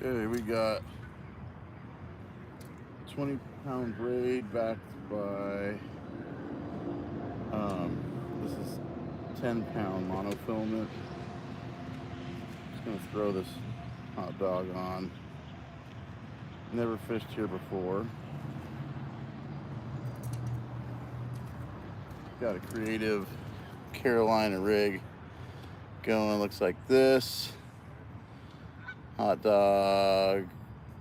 Okay, we got 20-pound braid backed by this is 10-pound monofilament. Just gonna throw this hot dog on. Never fished here before. Got a creative Carolina rig going. Looks like this. Hot dog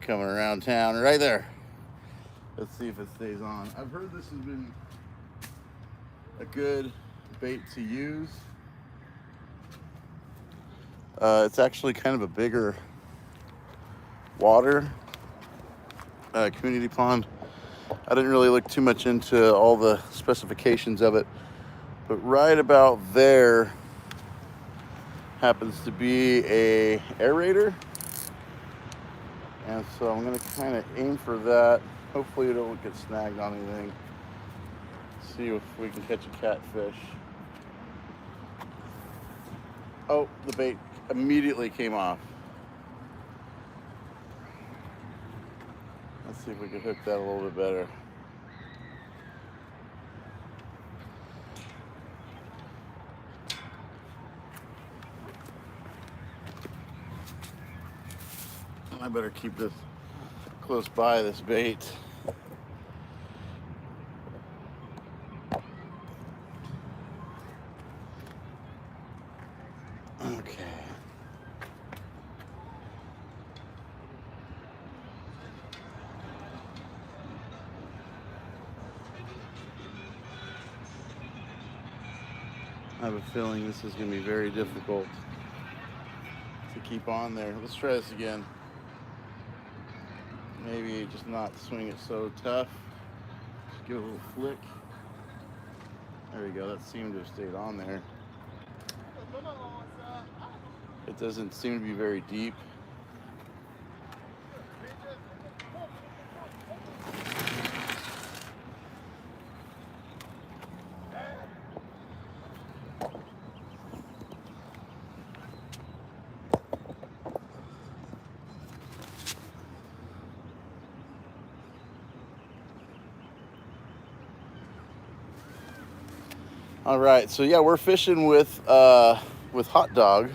coming around town right there. Let's see if it stays on. I've heard this has been a good bait to use. It's actually kind of a bigger water community pond. I didn't really look too much into all the specifications of it, but right about there happens to be a aerator, and so I'm gonna kind of aim for that. Hopefully it don't get snagged on anything. See if we can catch a catfish. Oh, the bait immediately came off. Let's see if we can hook that a little bit better. I better keep this close by, this bait. Okay. I have a feeling this is going to be very difficult to keep on there. Let's try this again. Maybe just not swing it so tough. Just give it a little flick. There we go. That seemed to have stayed on there. It doesn't seem to be very deep. All right, so yeah, we're fishing with hot dog,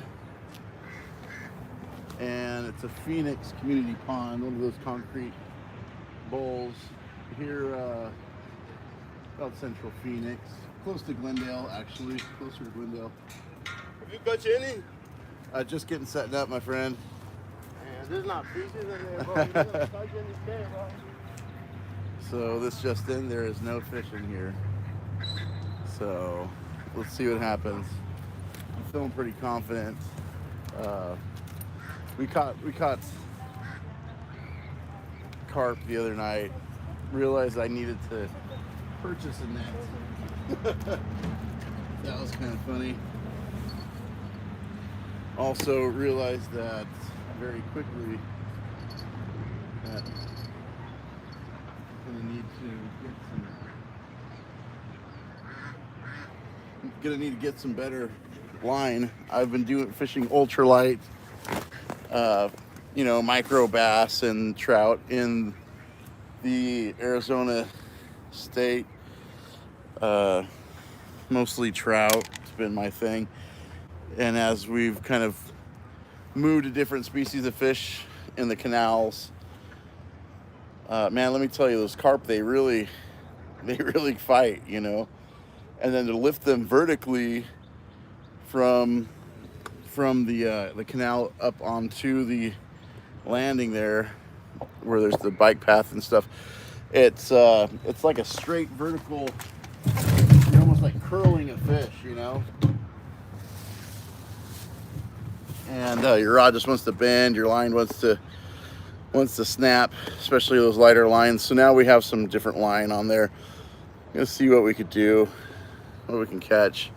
and it's a Phoenix community pond, one of those concrete bowls here, about Central Phoenix, close to Glendale, actually, closer to Glendale. Have you got you any? Just getting setting up, my friend. Man, there's not pieces in there, bro. You're gonna touch in this bed, bro. So this just in, there is no fish in here. So let's see what happens. I'm feeling pretty confident. We caught carp the other night. Realized I needed to purchase a net. That was kind of funny. Also realized that very quickly that I'm gonna need to get some better line. I've been fishing ultralight, micro bass and trout in the Arizona state. Mostly trout. It's been my thing. And as we've kind of moved to different species of fish in the canals, man, let me tell you, those carp, they really fight, And then to lift them vertically from the canal up onto the landing there, where there's the bike path and stuff, it's like a straight vertical. You're almost like curling a fish, And your rod just wants to bend. Your line wants to snap, especially those lighter lines. So now we have some different line on there. I'm gonna see what we could do, what we can catch.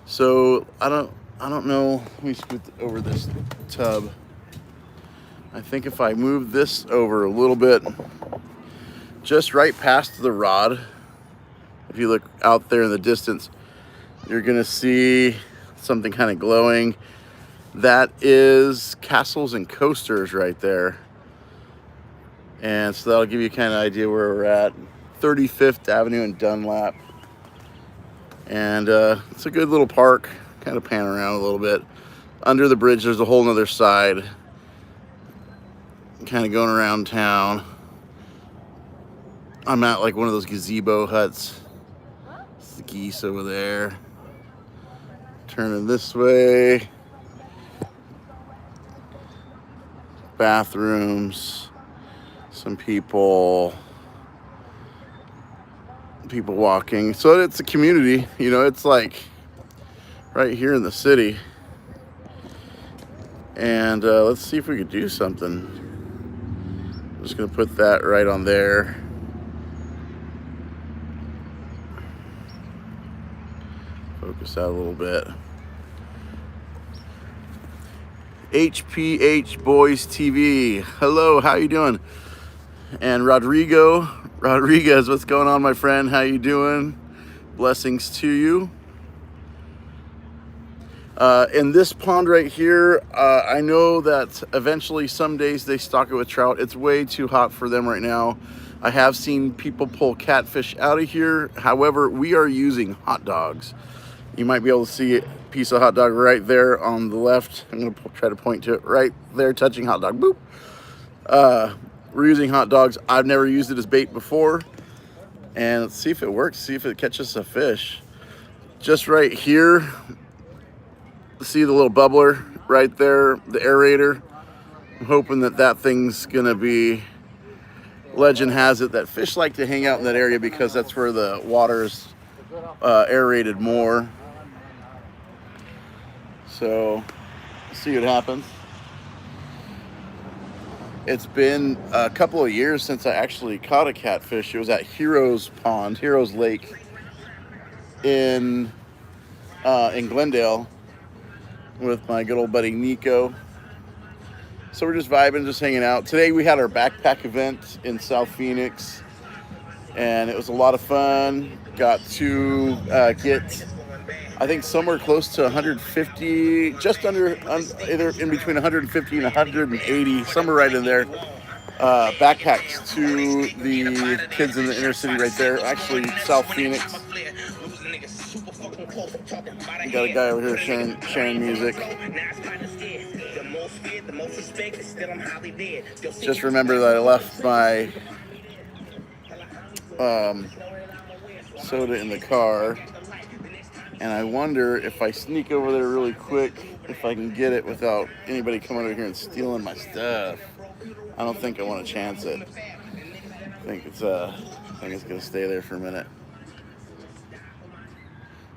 So I don't know. Let me scoot over this tub. I think if I move this over a little bit, just right past the rod, if you look out there in the distance, you're gonna see something kind of glowing. That is Castles and Coasters right there. And so that'll give you kind of idea where we're at. 35th Avenue and Dunlap. And it's a good little park. Kind of pan around a little bit. Under the bridge, there's a whole nother side. Kind of going around town. I'm at like one of those gazebo huts. It's the geese over there. Turning this way. Bathrooms. Some people walking. So it's a community, you know, it's like right here in the city. And let's see if we could do something. I'm just gonna put that right on there. Focus out a little bit. HPH Boys TV. Hello, how you doing? And Rodriguez, what's going on, my friend? How you doing? Blessings to you. In this pond right here, I know that eventually some days they stock it with trout. It's way too hot for them right now. I have seen people pull catfish out of here. However, we are using hot dogs. You might be able to see a piece of hot dog right there on the left. I'm going to try to point to it right there, touching hot dog. Boop. We're using hot dogs. I've never used it as bait before. And let's see if it works, see if it catches a fish. Just right here, see the little bubbler right there, the aerator. I'm hoping that that thing's gonna be, legend has it that fish like to hang out in that area because that's where the water's aerated more. So, see what happens. It's been a couple of years since I actually caught a catfish. It was at Heroes Lake in Glendale with my good old buddy Nico. So we're just vibing, just hanging out. Today we had our backpack event in South Phoenix, and it was a lot of fun. Got to get, I think, somewhere close to 150, just under, either in between 150 and 180, somewhere right in there, backpacks to the kids in the inner city right there, actually South Phoenix. Got a guy over here sharing music. Just remember that I left my soda in the car, and I wonder if I sneak over there really quick, if I can get it without anybody coming over here and stealing my stuff. I don't think I want to chance it. I think it's gonna stay there for a minute.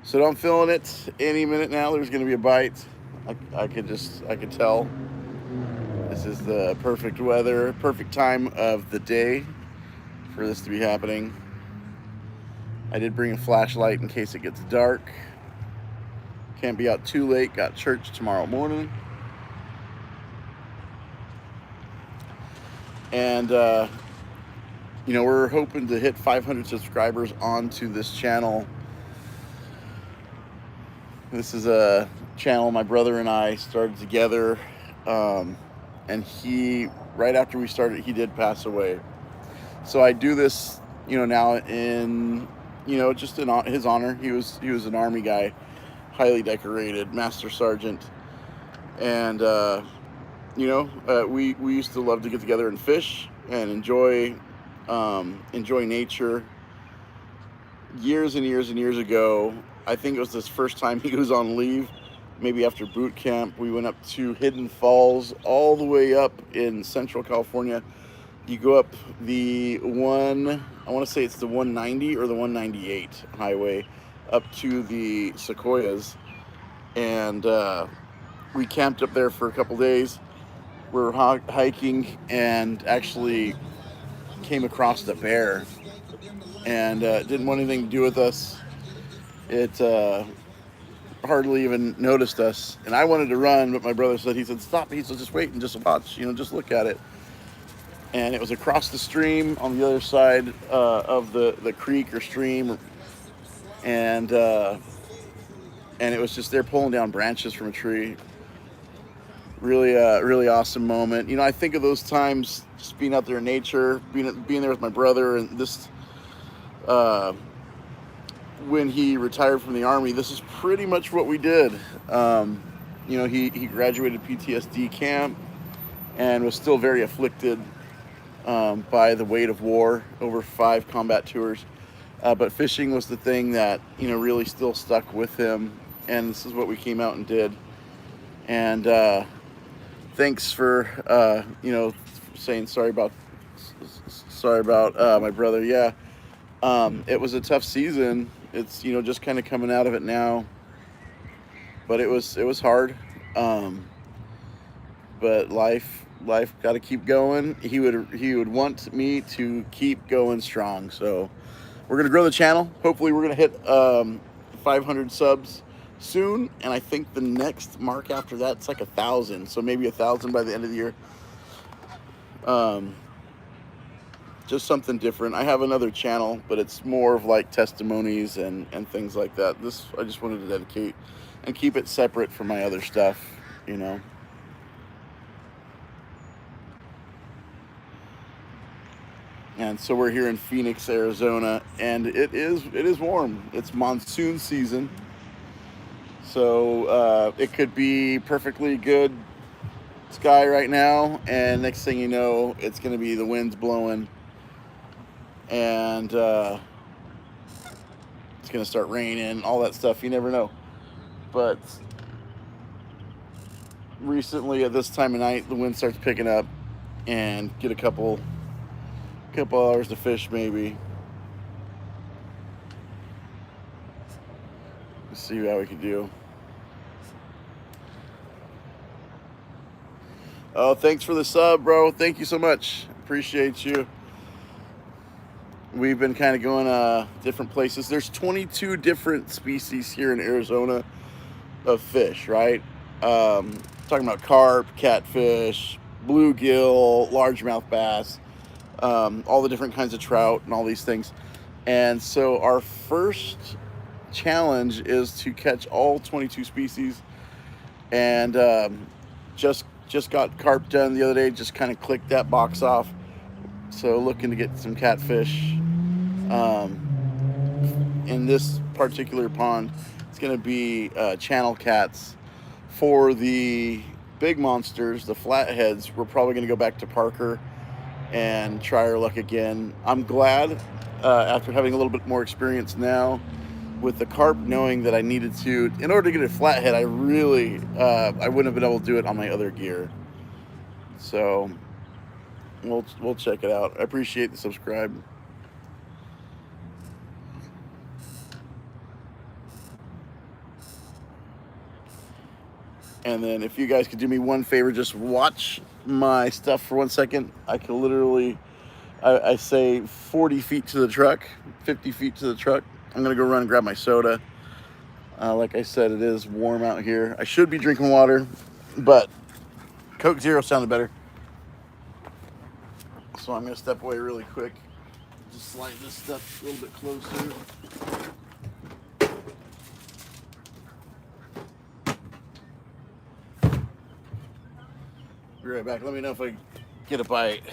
So I'm feeling it. Any minute now, there's gonna be a bite. I could tell. This is the perfect weather, perfect time of the day for this to be happening. I did bring a flashlight in case it gets dark. Can't be out too late. Got church tomorrow morning. And, you know, we're hoping to hit 500 subscribers onto this channel. This is a channel my brother and I started together. And he, right after we started, he did pass away. So I do this, you know, now in, you know, just in his honor. He was an Army guy, highly decorated, Master Sergeant. And, you know, we used to love to get together and fish and enjoy nature. Years and years and years ago, I think it was this first time he was on leave, maybe after boot camp, we went up to Hidden Falls, all the way up in Central California. You go up the I want to say it's the 190 or the 198 highway up to the Sequoias. And we camped up there for a couple days. We were hiking and actually came across the bear. And didn't want anything to do with us. It hardly even noticed us, and I wanted to run, but my brother said, stop. He said, just wait and just watch, you know, just look at it. And it was across the stream on the other side of the creek or stream, and it was just there pulling down branches from a tree. really awesome moment. You know, I think of those times just being out there in nature, being there with my brother, and this uh, when he retired from the Army. This is pretty much what we did. You know, he graduated PTSD camp and was still very afflicted by the weight of war over 5 combat tours. But fishing was the thing that, you know, really still stuck with him. And this is what we came out and did. And thanks for, you know, saying sorry about my brother. Yeah, it was a tough season. It's, you know, just kind of coming out of it now. But it was hard. But life got to keep going. He would want me to keep going strong. So we're gonna grow the channel. Hopefully we're gonna hit 500 subs soon, and I think the next mark after that's like 1,000. So maybe 1,000 by the end of the year. Just something different. I have another channel, but it's more of like testimonies and things like that. This I just wanted to dedicate and keep it separate from my other stuff, you know. And so we're here in Phoenix, Arizona, and it is warm. It's monsoon season, so it could be perfectly good sky right now, and next thing you know, it's going to be the wind's blowing, and it's going to start raining, all that stuff. You never know. But recently, at this time of night, the wind starts picking up, and get a couple hours to fish maybe. Let's see how we can do. Oh, thanks for the sub, bro. Thank you so much. Appreciate you. We've been kind of going different places. There's 22 different species here in Arizona of fish, right? Talking about carp, catfish, bluegill, largemouth bass, all the different kinds of trout and all these things. And so our first challenge is to catch all 22 species. And just got carp done the other day. Just kind of clicked that box off. So looking to get some catfish. In this particular pond, it's going to be channel cats. For the big monsters, the flatheads, we're probably going to go back to Parker and try our luck again. I'm glad, after having a little bit more experience now with the carp, knowing that I needed to, in order to get a flathead, I wouldn't have been able to do it on my other gear. So we'll check it out. I appreciate the subscribe. And then if you guys could do me one favor, just watch my stuff for 1 second. I can literally, I say 40 feet to the truck, 50 feet to the truck. I'm gonna go run and grab my soda. Like I said, it is warm out here. I should be drinking water, but Coke Zero sounded better. So I'm gonna step away really quick. Just slide this stuff a little bit closer. Be right back. Let me know if I get a bite.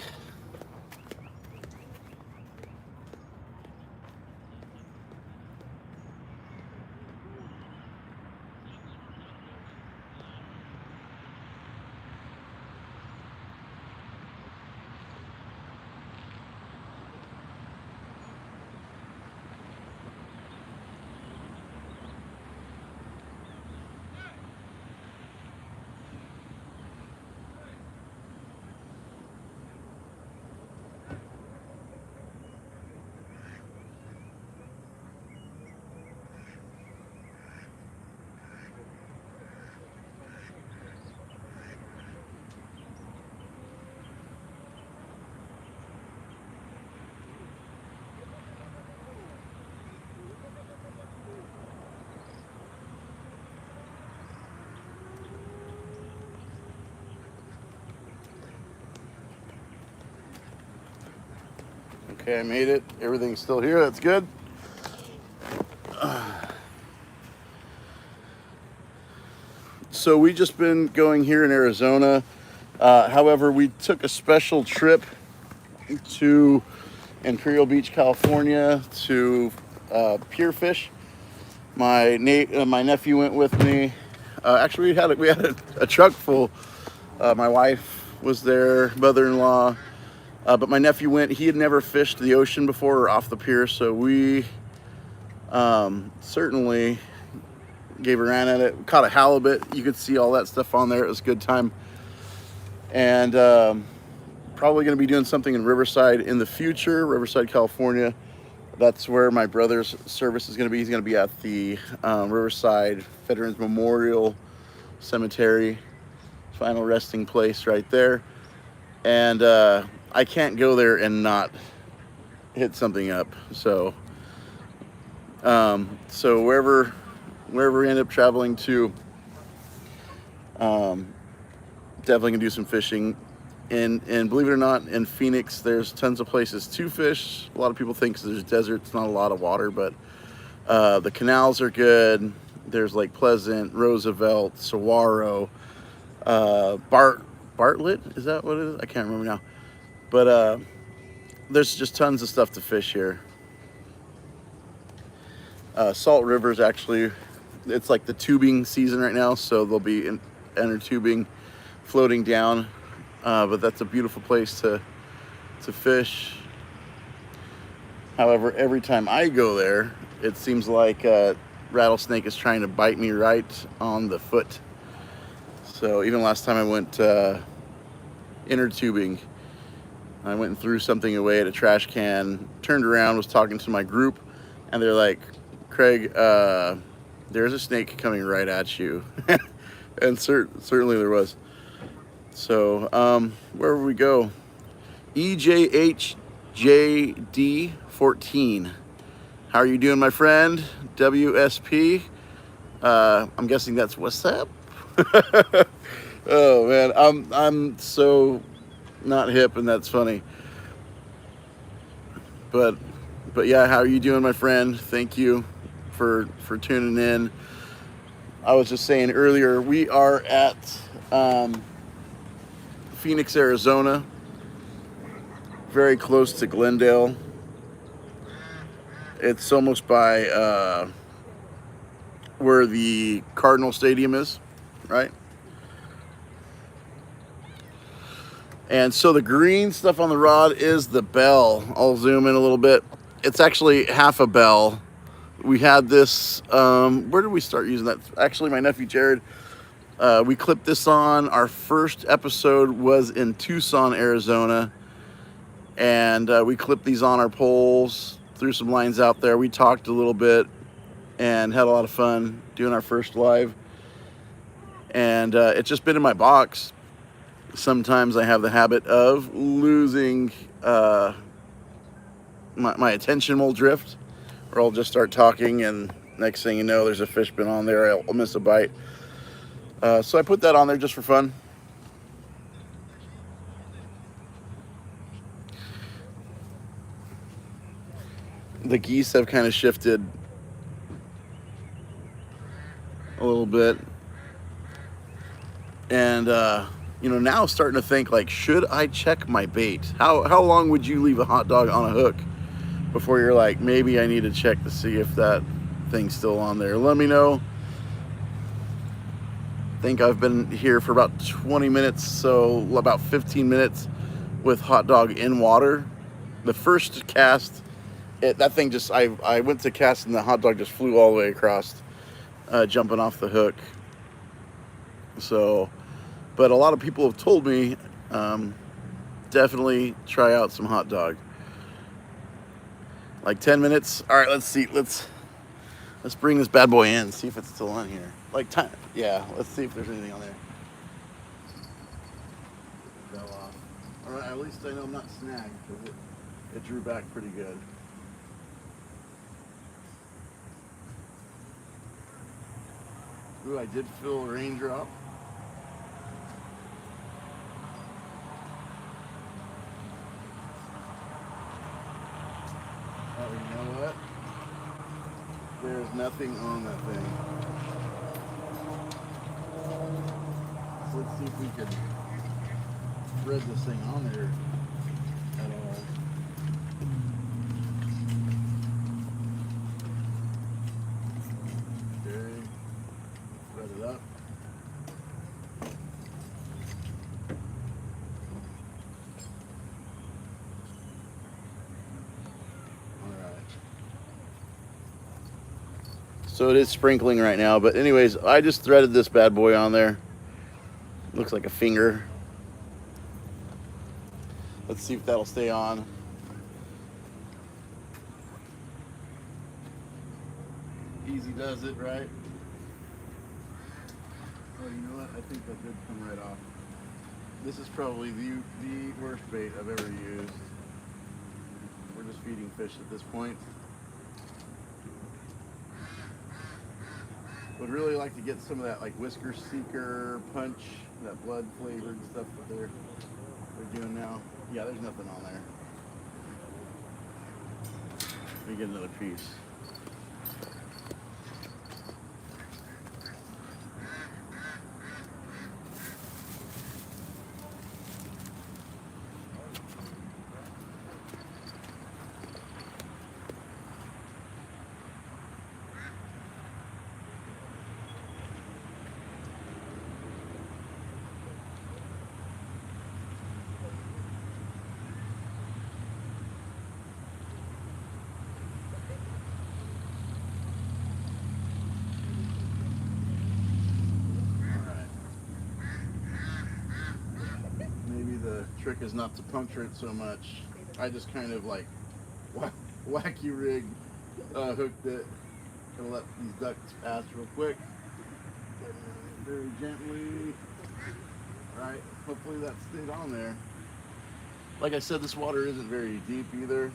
Okay, I made it. Everything's still here. That's good. So we just been going here in Arizona. However, we took a special trip to Imperial Beach, California, to pier fish. My nephew went with me. Actually, we had a truck full. My wife was there, mother-in-law. But my nephew went. He had never fished the ocean before or off the pier, so we certainly gave a ran at it. Caught a halibut. You could see all that stuff on there. It was a good time. And probably going to be doing something in Riverside in the future, Riverside, California. That's where my brother's service is going to be. He's going to be at the Riverside Veterans Memorial Cemetery, final resting place right there. And I can't go there and not hit something up. So wherever we end up traveling to, definitely gonna do some fishing. And believe it or not, in Phoenix, there's tons of places to fish. A lot of people think there's deserts, not a lot of water, but the canals are good. There's Lake Pleasant, Roosevelt, Saguaro, Bartlett, is that what it is? I can't remember now. But there's just tons of stuff to fish here. Salt River's actually, it's like the tubing season right now, so they'll be inner tubing floating down. But that's a beautiful place to fish. However, every time I go there, it seems like a rattlesnake is trying to bite me right on the foot. So even last time I went inner tubing, I went and threw something away at a trash can, turned around, was talking to my group, and they're like, Craig, there's a snake coming right at you. And certainly there was. So wherever we go, EJHJD14. How are you doing, my friend? WSP. I'm guessing that's what's up. Oh man, I'm so not hip, and that's funny. But yeah, how are you doing, my friend? Thank you for tuning in. I was just saying earlier, we are at Phoenix, Arizona, very close to Glendale. It's almost by where the Cardinal Stadium is, right? And so the green stuff on the rod is the bell. I'll zoom in a little bit. It's actually half a bell. We had this, where did we start using that? Actually, my nephew Jared, we clipped this on. Our first episode was in Tucson, Arizona. And we clipped these on our poles, threw some lines out there. We talked a little bit and had a lot of fun doing our first live. And it's just been in my box. Sometimes I have the habit of losing, my attention will drift, or I'll just start talking, and next thing you know, there's a fish been on there. I'll miss a bite. So I put that on there just for fun. The geese have kind of shifted a little bit. And, now starting to think, like, should I check my bait? How long would you leave a hot dog on a hook before you're like, maybe I need to check to see if that thing's still on there? Let me know. I think I've been here for about 20 minutes, so about 15 minutes with hot dog in water. The first cast, that thing just, I went to cast and the hot dog just flew all the way across, jumping off the hook. So, but a lot of people have told me, definitely try out some hot dog. Like 10 minutes. All right, let's see. Let's bring this bad boy in, see if it's still on here. Like time. Yeah, let's see if there's anything on there. Fell off. All right, at least I know I'm not snagged, because it drew back pretty good. Ooh, I did feel a raindrop. Oh, you know what? There's nothing on that thing. let's see if we can thread this thing on there at all. Okay, thread it up. So it is sprinkling right now, but anyways, I just threaded this bad boy on there. Looks like a finger. Let's see if that'll stay on. Easy does it, right? Oh, you know what? I think that did come right off. This is probably the worst bait I've ever used. We're just feeding fish at this point. Would really like to get some of that like whisker seeker punch, that blood flavored stuff that they're doing now. Yeah, there's nothing on there. Let me get another piece. The trick is not to puncture it so much. I just kind of like wacky rig hooked it. Gonna let these ducks pass real quick, very gently. Right, hopefully that stayed on there. Like I said, this water isn't very deep either.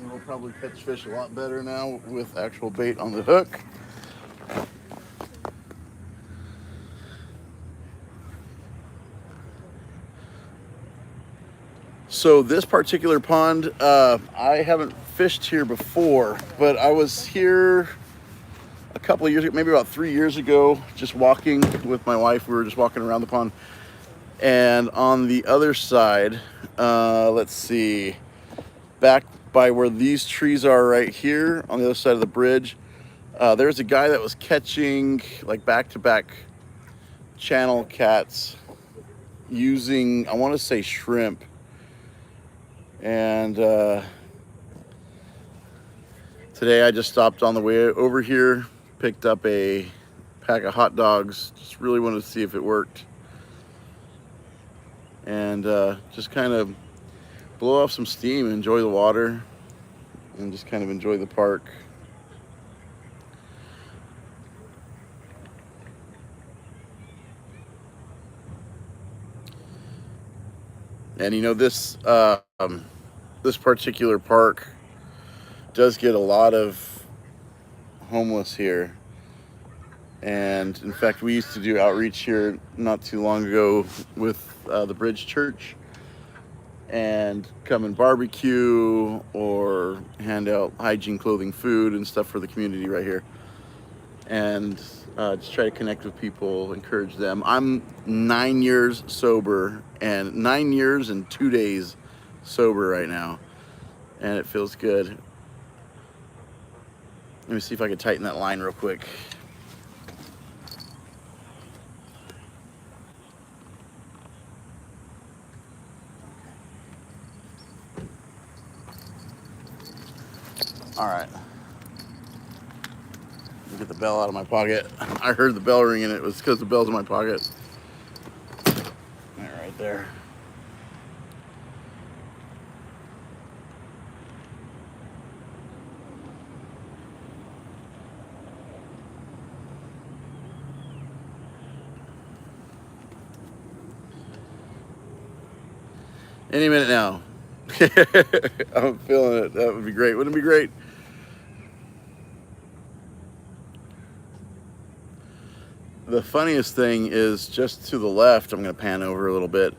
We'll probably catch fish a lot better now with actual bait on the hook. So this particular pond, I haven't fished here before, but I was here a couple of years ago, maybe about 3 years ago, just walking with my wife. We were just walking around the pond. And on the other side, let's see, back by where these trees are right here, on the other side of the bridge, there's a guy that was catching like back-to-back channel cats using, I want to say shrimp. And today I just stopped on the way over here, picked up a pack of hot dogs, just really wanted to see if it worked. And just kind of blow off some steam, enjoy the water, and just kind of enjoy the park. And you know, this particular park does get a lot of homeless here. And in fact, we used to do outreach here not too long ago with the Bridge Church, and come and barbecue or hand out hygiene, clothing, food, and stuff for the community right here. And just try to connect with people, encourage them. I'm 9 years sober, and 9 years and 2 days sober right now, and it feels good. Let me see if I can tighten that line real quick. All right. Get the bell out of my pocket. I heard the bell ringing. It was because the bell's in my pocket. Right there. Any minute now. I'm feeling it. That would be great. Wouldn't it be great? The funniest thing is just to the left. I'm going to pan over a little bit.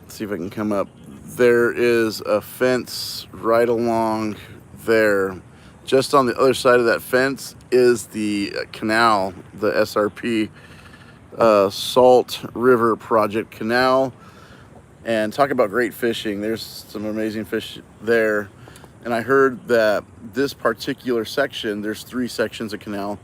See if I can come up. There is a fence right along there. Just on the other side of that fence is the canal, the SRP Salt River Project Canal. And talk about great fishing. There's some amazing fish there. And I heard that this particular section, there's 3 sections of canal,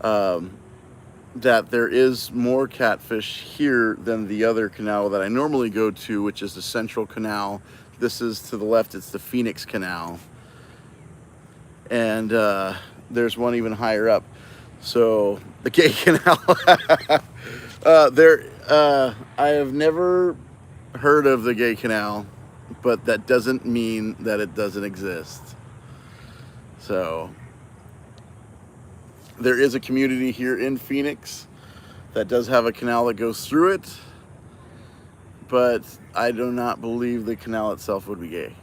that there is more catfish here than the other canal that I normally go to, which is the Central Canal. This is to the left, it's the Phoenix Canal. And there's one even higher up. So the Gay Canal. I have never heard of the Gay Canal, but that doesn't mean that it doesn't exist. So there is a community here in Phoenix that does have a canal that goes through it, but I do not believe the canal itself would be gay.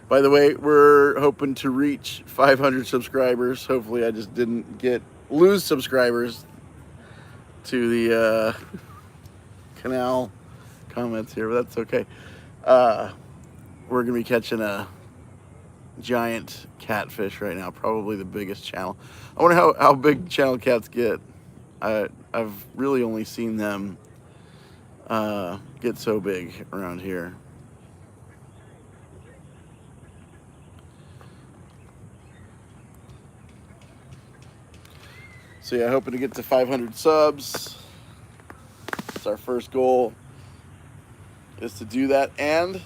By the way, we're hoping to reach 500 subscribers. Hopefully I just didn't lose subscribers to the canal comments here, but that's okay. We're gonna be catching a giant catfish right now, probably the biggest channel. I wonder how big channel cats get. I've really only seen them get so big around here. So yeah, hoping to get to 500 subs. It's our first goal, is to do that, and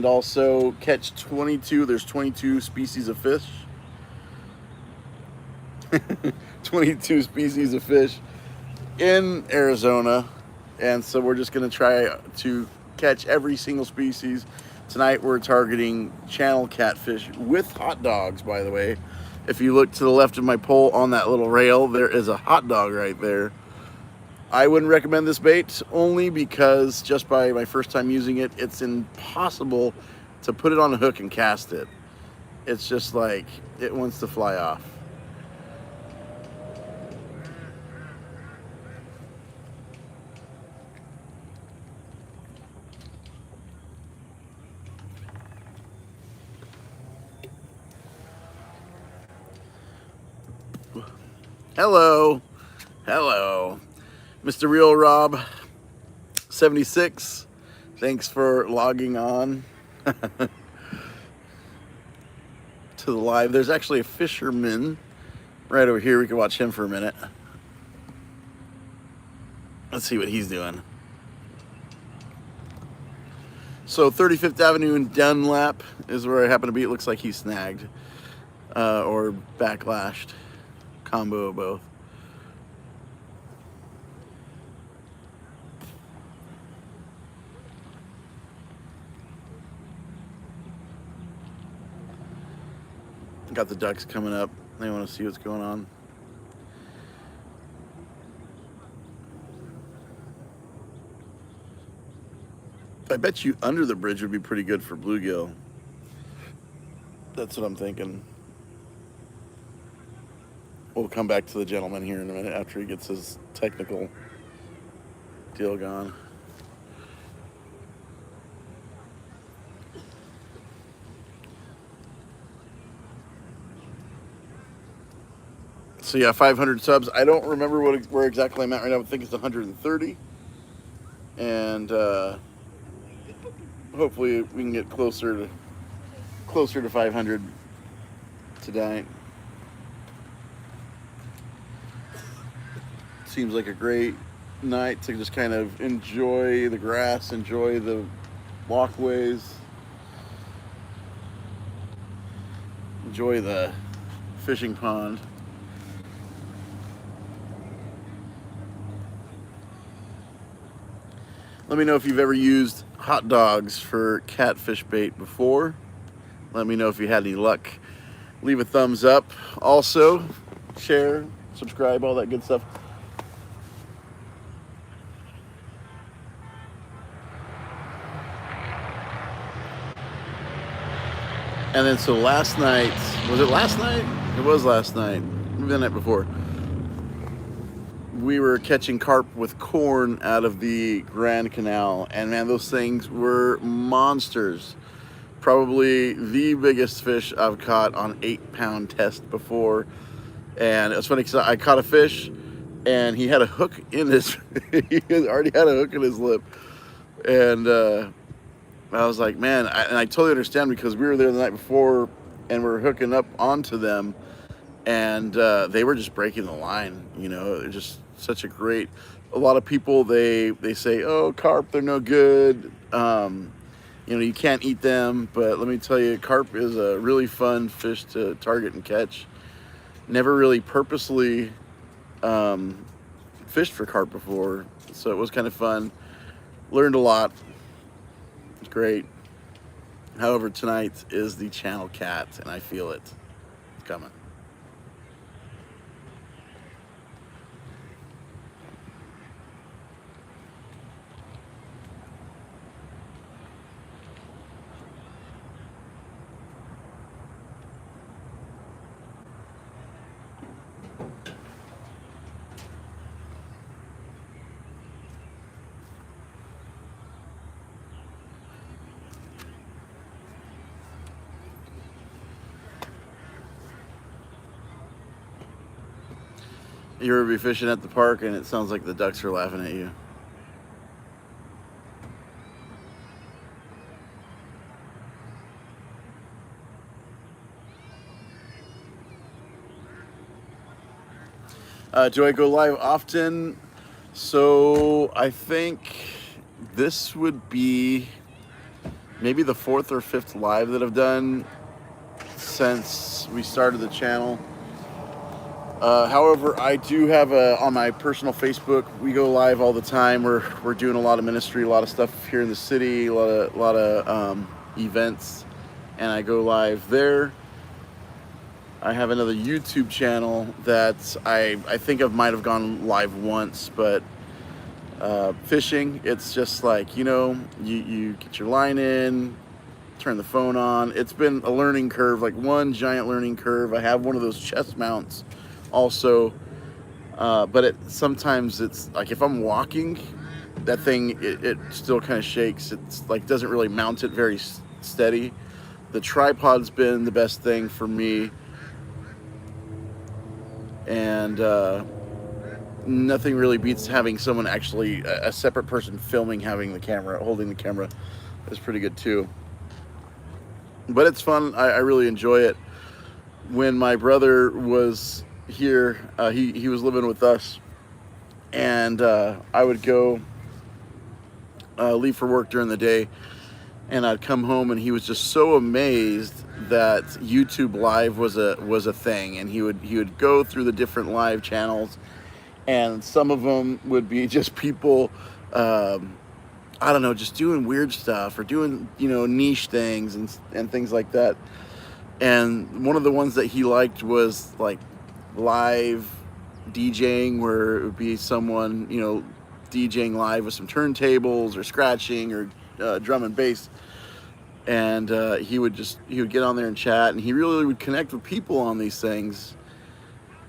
also catch 22. There's 22 species of fish. 22 species of fish in Arizona, and so we're just going to try to catch every single species. Tonight we're targeting channel catfish with hot dogs, by the way. If you look to the left of my pole on that little rail, there is a hot dog right there. I wouldn't recommend this bait, only because just by my first time using it, it's impossible to put it on a hook and cast it. It's just like, it wants to fly off. Hello, Mr. Real Rob 76. Thanks for logging on to the live. There's actually a fisherman right over here. We can watch him for a minute. Let's see what he's doing. So 35th Avenue and Dunlap is where I happen to be. It looks like he snagged or backlashed. Combo of both. Got the ducks coming up. They want to see what's going on. I bet you under the bridge would be pretty good for bluegill. That's what I'm thinking. We'll come back to the gentleman here in a minute after he gets his technical deal gone. So yeah, 500 subs. I don't remember where exactly I'm at right now. I think it's 130. And hopefully we can get closer to 500 tonight. Seems like a great night to just kind of enjoy the grass, enjoy the walkways, enjoy the fishing pond. Let me know if you've ever used hot dogs for catfish bait before. Let me know if you had any luck. Leave a thumbs up. Also, share, subscribe, all that good stuff. And then so last night, was it last night? It was last night, maybe the night before. we were catching carp with corn out of the Grand Canal, and man, those things were monsters. Probably the biggest fish I've caught on 8-pound test before. And it was funny because I caught a fish and he had a hook in his he already had a hook in his lip. And I was like, man, and I totally understand, because we were there the night before and we're hooking up onto them, and they were just breaking the line. Just such a lot of people, they say, oh, carp, they're no good. You can't eat them, but let me tell you, carp is a really fun fish to target and catch. Never really purposely fished for carp before, so it was kind of fun. Learned a lot. It's great. However, tonight is the channel cat, and I feel it. It's coming. You ever be fishing at the park and it sounds like the ducks are laughing at you? Do I go live often? So I think this would be maybe the 4th or 5th live that I've done since we started the channel. However, I do have on my personal Facebook, we go live all the time. We're doing a lot of ministry, a lot of stuff here in the city, a lot of events, and I go live there. I have another YouTube channel that I think I might have gone live once, but fishing, it's just like, you get your line in, turn the phone on. It's been a learning curve, like one giant learning curve. I have one of those chest mounts also, but sometimes it's like if I'm walking, that thing, it still kind of shakes. It's like doesn't really mount it very steady. The tripod's been the best thing for me, and nothing really beats having someone actually, a separate person filming, holding the camera is pretty good too. But it's fun. I really enjoy it. When my brother was here, he was living with us, and I would go leave for work during the day, and I'd come home, and he was just so amazed that YouTube Live was a thing, and he would go through the different live channels, and some of them would be just people, I don't know, just doing weird stuff or doing niche things and things like that. And one of the ones that he liked was like live DJing, where it would be someone DJing live with some turntables or scratching or drum and bass, and he would get on there and chat, and he really would connect with people on these things.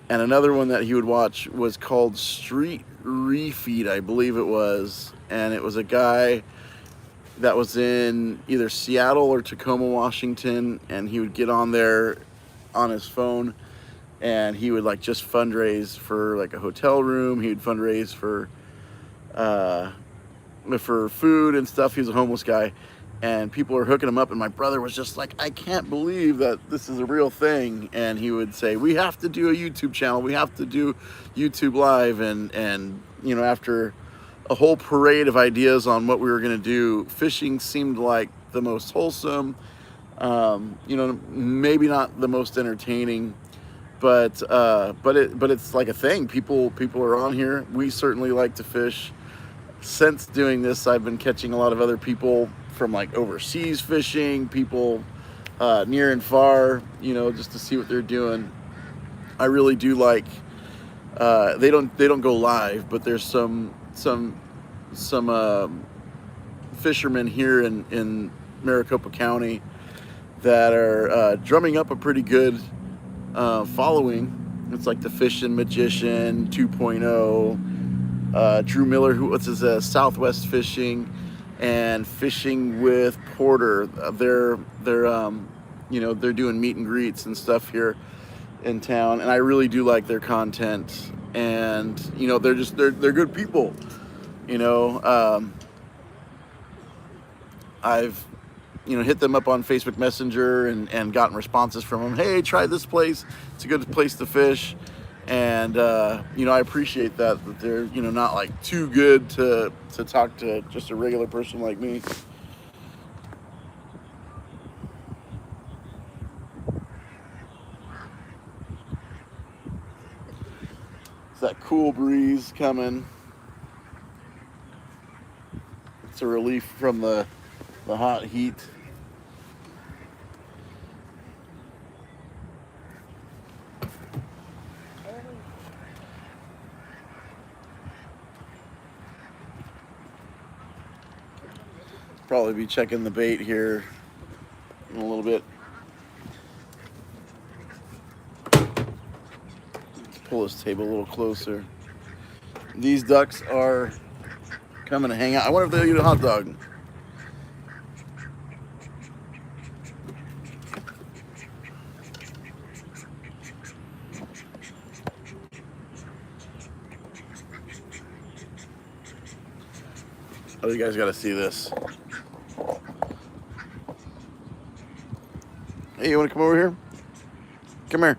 And another one that he would watch was called Street Refeed, I believe it was, and it was a guy that was in either Seattle or Tacoma, Washington, and he would get on there on his phone, and he would like just fundraise for like a hotel room. He would fundraise for food and stuff. He was a homeless guy, and people were hooking him up, and my brother was just like, I can't believe that this is a real thing. And he would say, we have to do a YouTube channel, we have to do YouTube Live. And after a whole parade of ideas on what we were going to do, fishing seemed like the most wholesome, maybe not the most entertaining, but it's like a thing. People are on here. We certainly like to fish. Since doing this, I've been catching a lot of other people from like overseas fishing, people near and far, just to see what they're doing. I really do like, they don't go live, but there's some fishermen here in Maricopa County that are drumming up a pretty good following, It's like the Fishing Magician 2.0. Drew Miller, what's his Southwest Fishing, and Fishing with Porter. They're doing meet and greets and stuff here in town, and I really do like their content. And they're good people. I've hit them up on Facebook Messenger and gotten responses from them. Hey, try this place. It's a good place to fish. And, I appreciate that they're, not like too good to talk to just a regular person like me. It's that cool breeze coming. It's a relief from the hot heat. Probably be checking the bait here in a little bit. Let's pull this table a little closer. These ducks are coming to hang out. I wonder if they'll eat a hot dog. Oh, you guys got to see this. Hey, you want to come over here? Come here.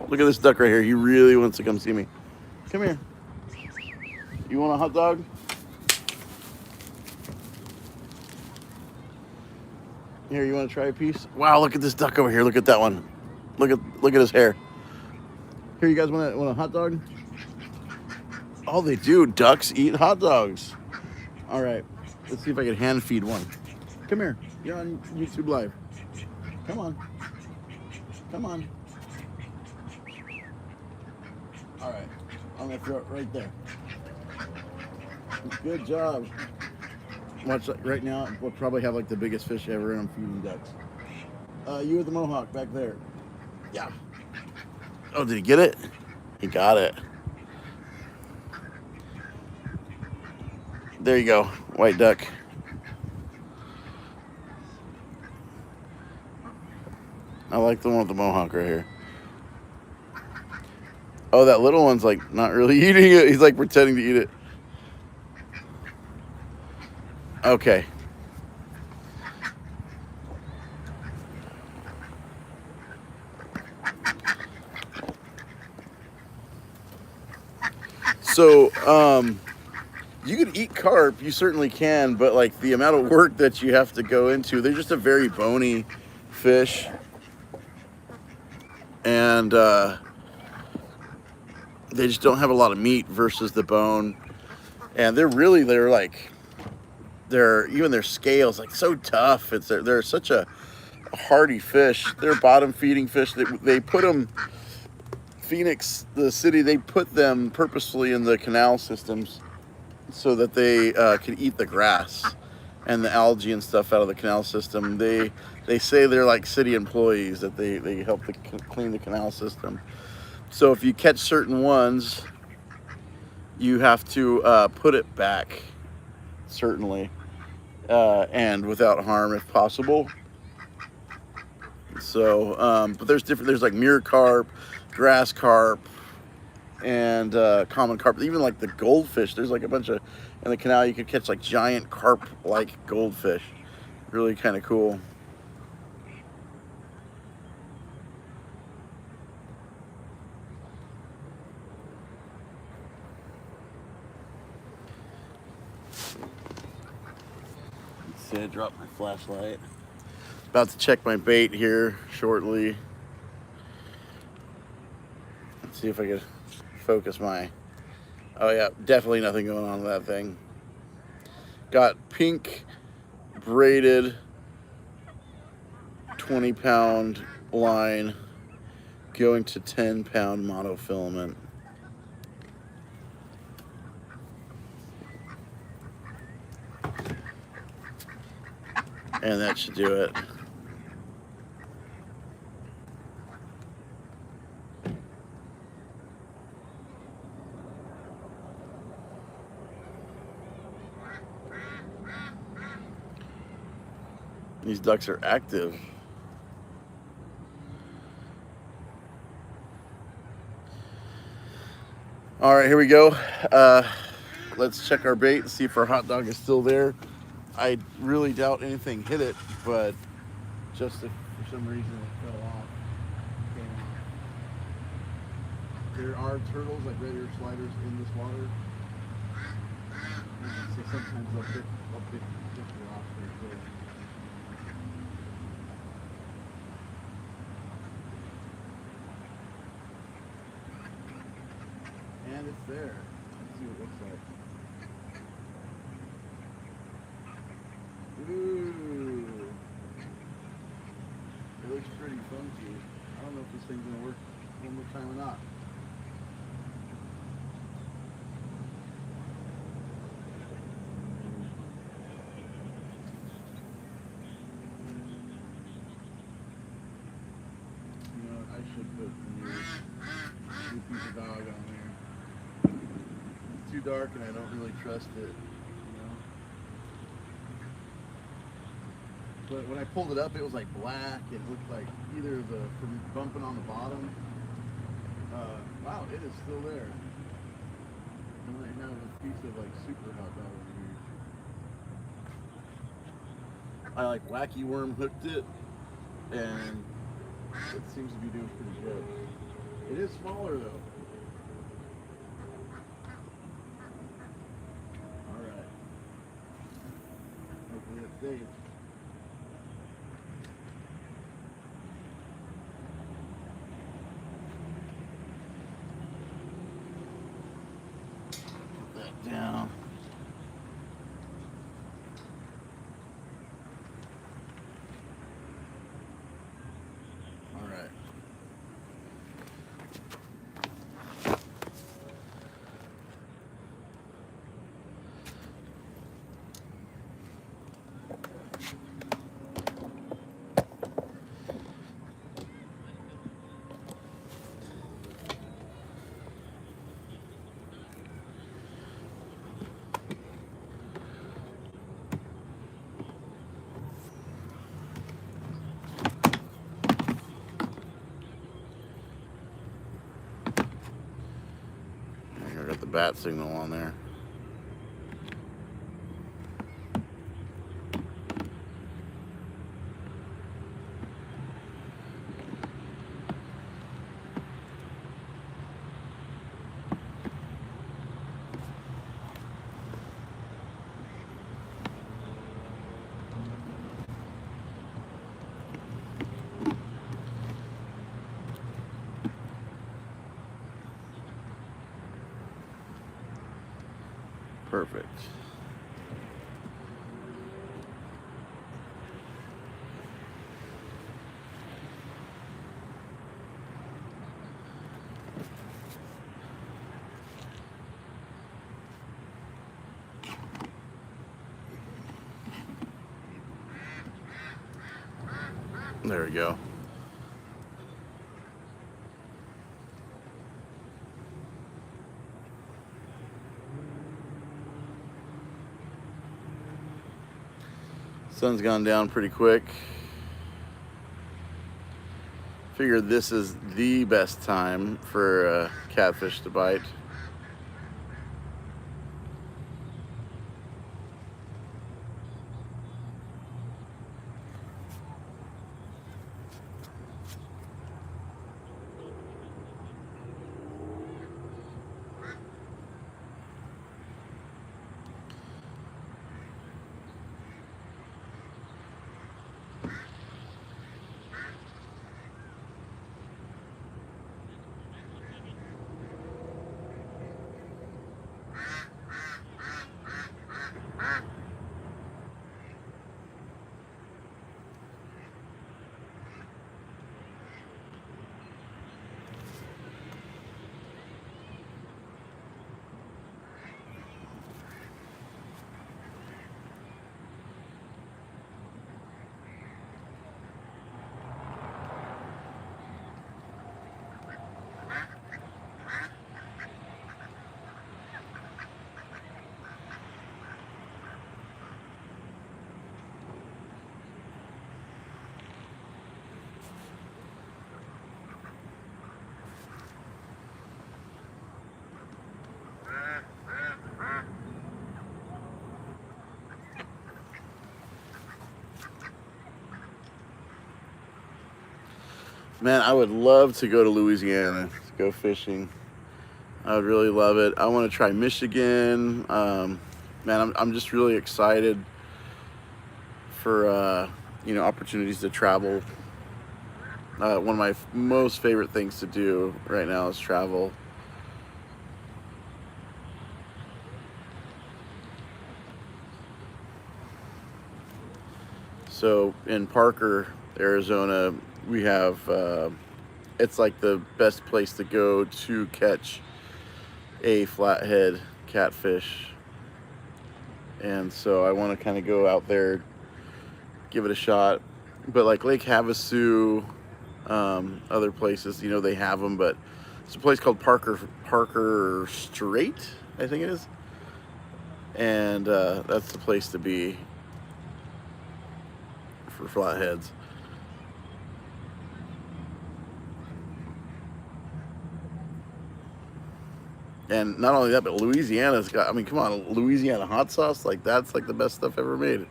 Look at this duck right here. He really wants to come see me. Come here. You want a hot dog? Here, you want to try a piece? Wow, look at this duck over here. Look at that one. Look at his hair. Here, you guys want a hot dog? Oh, they do. Ducks eat hot dogs. All right. Let's see if I can hand feed one. Come here. You're on YouTube Live. Come on. Come on. All right. I'm going to throw it right there. Good job. Watch, right now, we'll probably have like the biggest fish ever, and I'm feeding ducks. You with the mohawk back there. Yeah. Oh, did he get it? He got it. There you go, white duck. I like the one with the mohawk right here. Oh, that little one's like not really eating it. He's like pretending to eat it. Okay. So, you could eat carp, you certainly can, but like the amount of work that you have to go into, they're just a very bony fish. And they just don't have a lot of meat versus the bone. And even their scales like so tough. They're such a hardy fish. They're bottom feeding fish. They put them, Phoenix, the city, they put them purposefully in the canal systems so that they can eat the grass and the algae and stuff out of the canal system. They say they're like city employees, that they help clean the canal system. So if you catch certain ones, you have to put it back, certainly, and without harm if possible. So, but there's like mirror carp, grass carp, and common carp. Even like the goldfish, there's like a bunch of, in the canal you could catch like giant carp-like goldfish. Really kind of cool. See, I dropped my flashlight. About to check my bait here shortly. Let's see if I can focus my... Oh yeah, definitely nothing going on with that thing. Got pink braided 20-pound line going to 10-pound monofilament. And that should do it. These ducks are active. All right, here we go. Let's check our bait and see if our hot dog is still there. I really doubt anything hit it, but just if for some reason it fell off, came off. There are turtles, like red ear sliders, in this water. So sometimes they'll pick you off pretty quick. And it's there. Let's see what it looks like. Ooh. It looks pretty funky. I don't know if this thing's gonna work one more time or not. You know, I should put a new piece of dog on there. It's too dark and I don't really trust it. But when I pulled it up, it was like black. It looked like either from bumping on the bottom. Wow, it is still there. I might have a piece of like super hot dog over here. I like wacky worm hooked it, and it seems to be doing pretty good. It is smaller though. All right. Hopefully it stays. Down. All right. I got the bat signal on there. Perfect. There we go. Sun's gone down pretty quick. Figured this is the best time for catfish to bite. Man, I would love to go to Louisiana to go fishing. I would really love it. I want to try Michigan. Man, I'm just really excited for opportunities to travel. One of my most favorite things to do right now is travel. So in Parker, Arizona, we have it's like the best place to go to catch a flathead catfish. And so I want to kind of go out there, give it a shot. But like Lake Havasu, other places, they have them, but it's a place called Parker Strait, I think it is, and that's the place to be for flatheads. And not only that, but Louisiana's got, I mean, come on, Louisiana hot sauce, like that's like the best stuff ever made.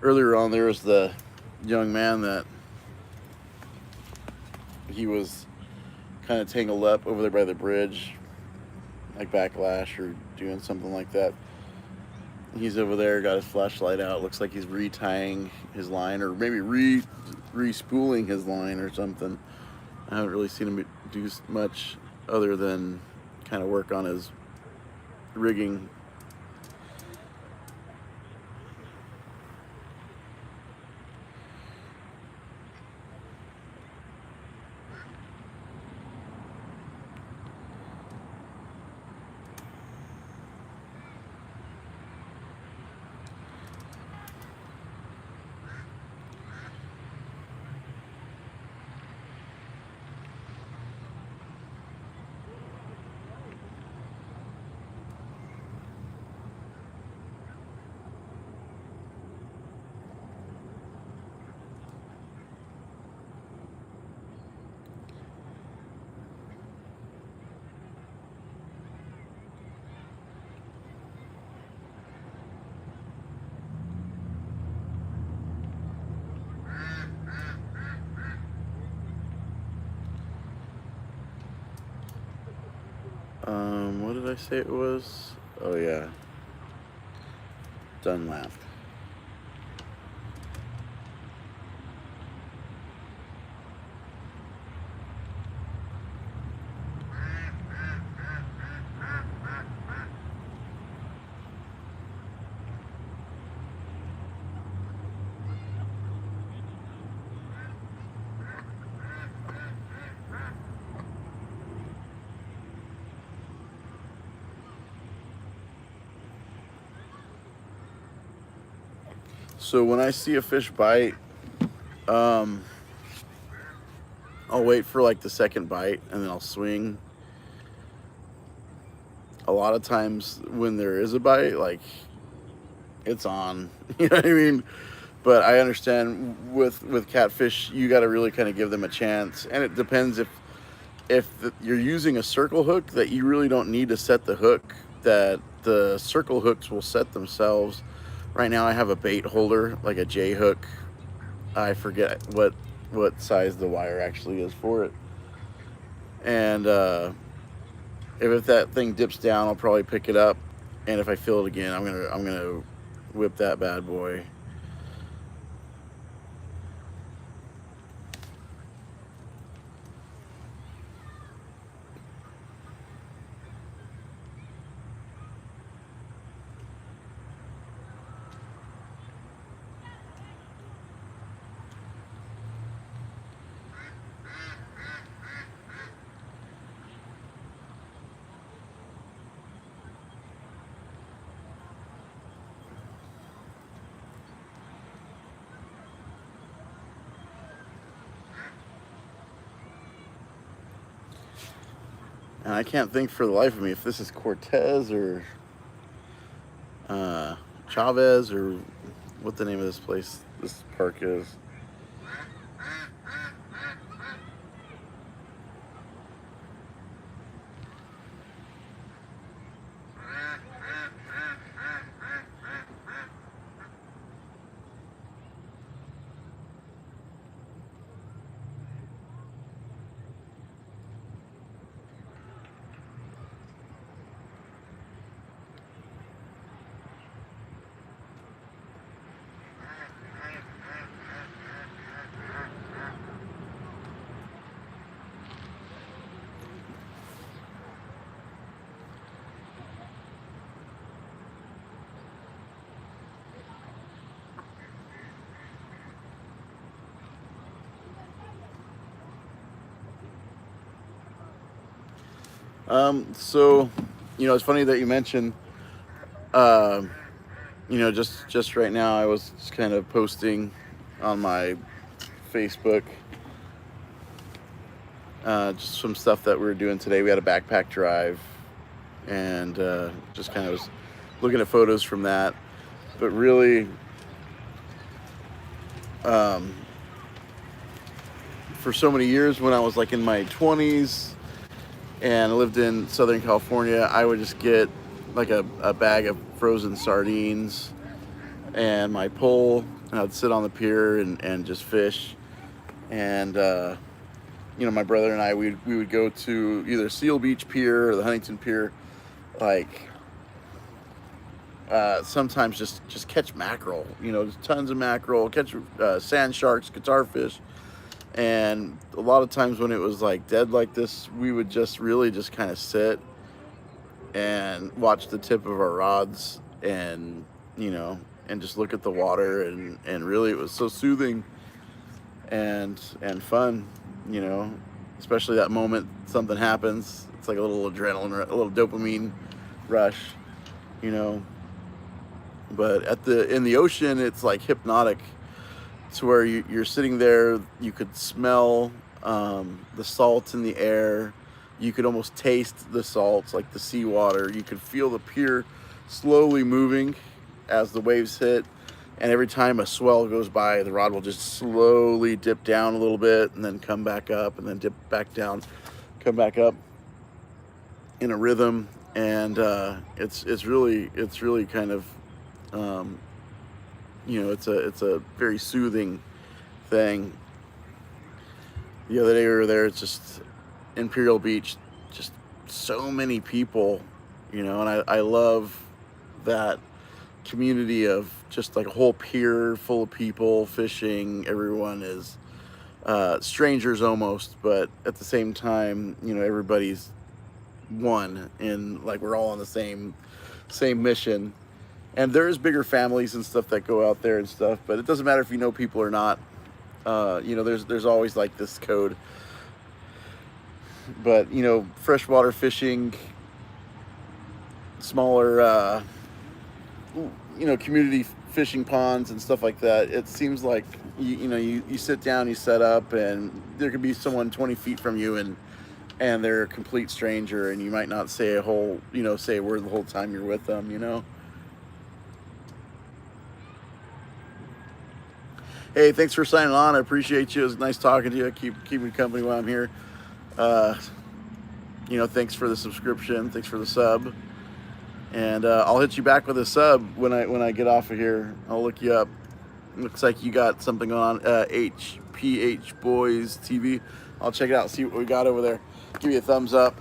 Earlier on, there was the young man that he was kind of tangled up over there by the bridge, like backlash or doing something like that. He's over there, got his flashlight out. Looks like he's retying his line, or maybe re-spooling his line or something. I haven't really seen him do much other than kind of work on his rigging. What did I say it was? Oh yeah, Dunlap. So when I see a fish bite, um, I'll wait for like the second bite and then I'll swing. A lot of times when there is a bite, like it's on. You know what I mean? But I understand with catfish, you got to really kind of give them a chance, and it depends if you're using a circle hook that you really don't need to set the hook. That the circle hooks will set themselves. Right now, I have a bait holder, like a J hook. I forget what size the wire actually is for it, and if that thing dips down, I'll probably pick it up, and if I feel it again, I'm gonna whip that bad boy. And I can't think for the life of me if this is Cortez or Chavez or what the name of this place, this park is. So, it's funny that you mentioned, um, just right now, I was just kind of posting on my Facebook, just some stuff that we were doing today. We had a backpack drive, and just kind of was looking at photos from that. But really, um, for so many years, when I was like in my 20s and I lived in Southern California, I would just get like a bag of frozen sardines and my pole, and I'd sit on the pier and just fish. And my brother and I, we would go to either Seal Beach Pier or the Huntington Pier, like sometimes just catch mackerel. Just tons of mackerel, catch sand sharks, guitar fish. And a lot of times when it was like dead like this, we would just really just kind of sit and watch the tip of our rods, and you know and just look at the water, and really it was so soothing and fun, you know especially that moment something happens. It's like a little adrenaline, a little dopamine rush, you know but in the ocean, it's like hypnotic, to where you're sitting there, you could smell the salt in the air. You could almost taste the salts, like the seawater. You could feel the pier slowly moving as the waves hit. And every time a swell goes by, the rod will just slowly dip down a little bit and then come back up and then dip back down, come back up in a rhythm. And it's really kind of um, it's a very soothing thing. The other day we were there, it's just Imperial Beach, just so many people, and I love that community of just like a whole pier full of people fishing. Everyone is strangers almost, but at the same time, everybody's one, and like we're all on the same mission. And there's bigger families and stuff that go out there and stuff, but it doesn't matter if you know people or not. There's always like this code. But freshwater fishing, smaller, community fishing ponds and stuff like that. It seems like you sit down, you set up, and there could be someone 20 feet from you, and they're a complete stranger, and you might not say say a word the whole time you're with them. Hey, thanks for signing on. I appreciate you. It was nice talking to you. Keep me company while I'm here. Uh, thanks for the subscription. Thanks for the sub. And I'll hit you back with a sub when I get off of here. I'll look you up. Looks like you got something on HPH Boys TV. I'll check it out, see what we got over there. Give you a thumbs up.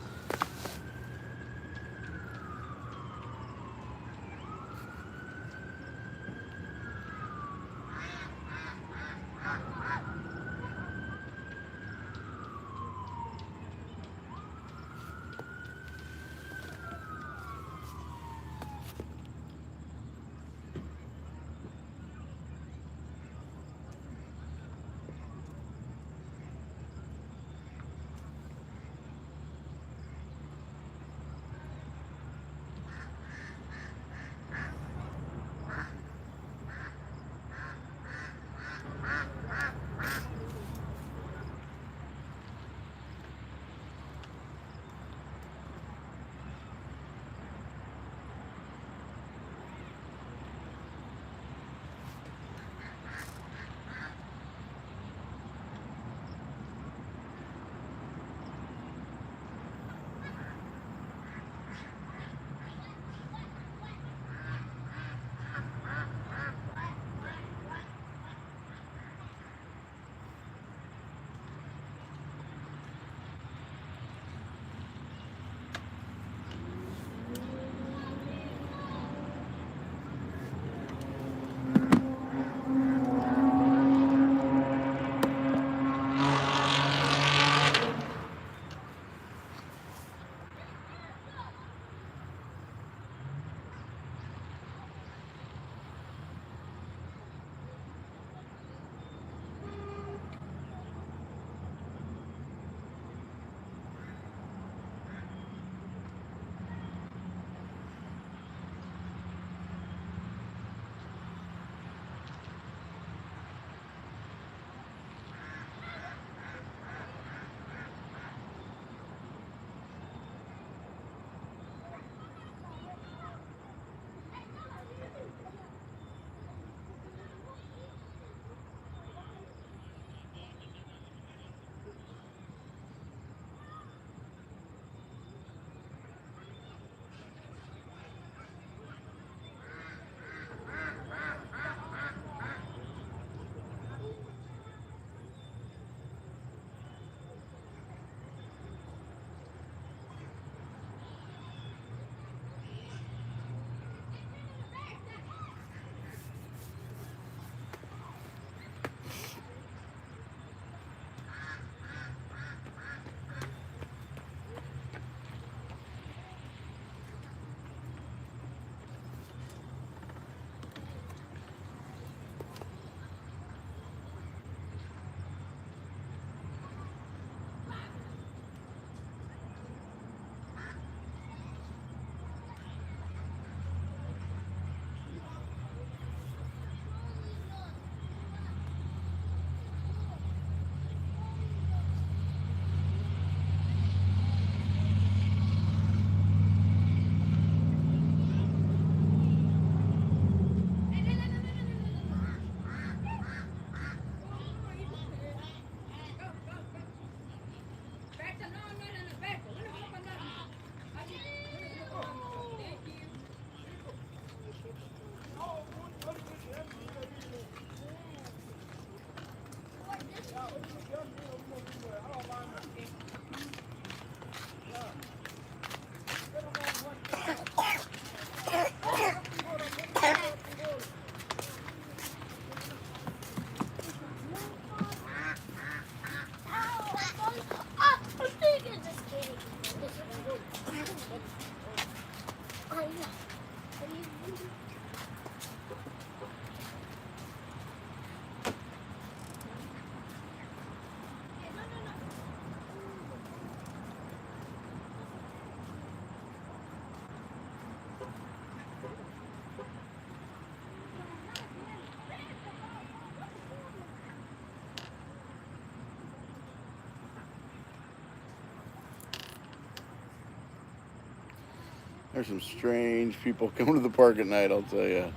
There's some strange people coming to the park at night, I'll tell you.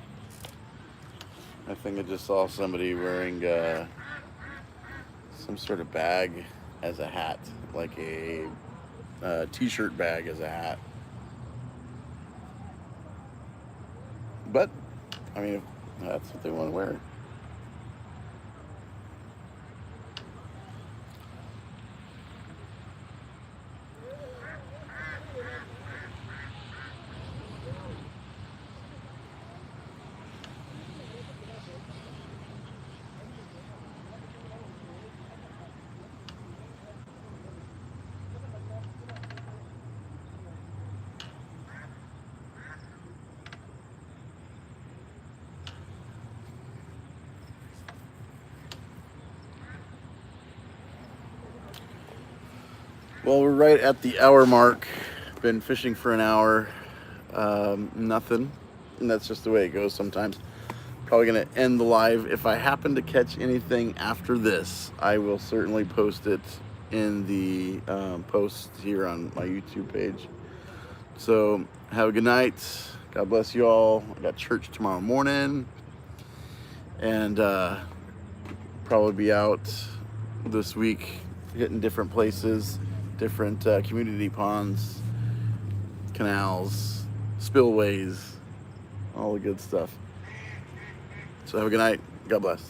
I think I just saw somebody wearing some sort of bag as a hat, like a t-shirt bag as a hat. But, I mean, if that's what they want to wear. Well, we're right at the hour mark. Been fishing for an hour. Nothing. And that's just the way it goes sometimes. Probably going to end the live. If I happen to catch anything after this, I will certainly post it in the post here on my YouTube page. So have a good night. God bless you all. I got church tomorrow morning. And probably be out this week hitting different places, different community ponds, canals, spillways, all the good stuff. So have a good night. God bless.